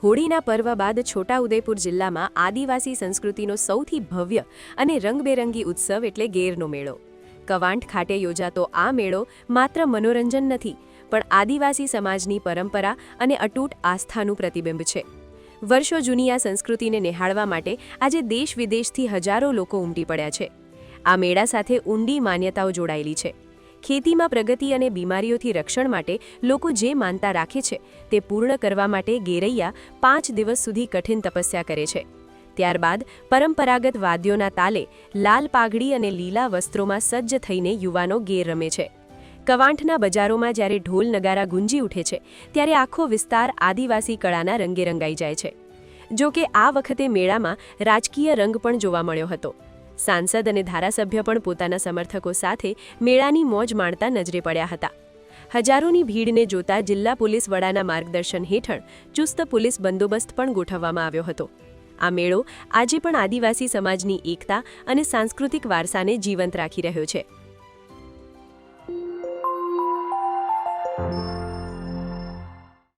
હોળીના પર્વ બાદ છોટાઉદેપુર જિલ્લામાં આદિવાસી સંસ્કૃતિનો સૌથી ભવ્ય અને રંગબેરંગી ઉત્સવ એટલે ગેરનો મેળો. કવાંટ ખાતે યોજાતો આ મેળો માત્ર મનોરંજન નથી, પણ આદિવાસી સમાજની પરંપરા અને અતૂટ આસ્થાનું પ્રતિબિંબ છે. વર્ષો જૂની આ સંસ્કૃતિને નિહાળવા માટે આજે દેશ વિદેશથી હજારો લોકો ઉમટી પડ્યા છે. આ મેળા સાથે ઊંડી માન્યતાઓ જોડાયેલી છે. ખેતીમાં પ્રગતિ અને બીમારીઓથી રક્ષણ માટે લોકો જે માનતા રાખે છે તે પૂર્ણ કરવા માટે ગેરૈયા 5 દિવસ સુધી કઠિન તપસ્યા કરે છે. ત્યારબાદ પરંપરાગત વાદ્યોના તાલે લાલ પાઘડી અને લીલા વસ્ત્રોમાં સજ્જ થઈને યુવાનો ગેર રમે છે. કવાંટના બજારોમાં જ્યારે ઢોલ નગારા ગુંજી ઉઠે છે ત્યારે આખો વિસ્તાર આદિવાસી કળાના રંગે રંગાઈ જાય છે. જો કે આ વખતે મેળામાં રાજકીય રંગ પણ જોવા મળ્યો હતો. સાંસદ અને ધારાસભ્ય પણ પોતાના સમર્થકો સાથે મેળાની મોજ માણતા નજરે પડ્યા હતા. હજારોની ભીડને જોતા જિલ્લા પોલીસ વડાના માર્ગદર્શન હેઠળ ચુસ્ત પોલીસ બંદોબસ્ત પણ ગોઠવવામાં આવ્યો હતો. આ મેળો આજે પણ આદિવાસી સમાજની એકતા અને સાંસ્કૃતિક વારસાને જીવંત રાખી રહ્યો છે.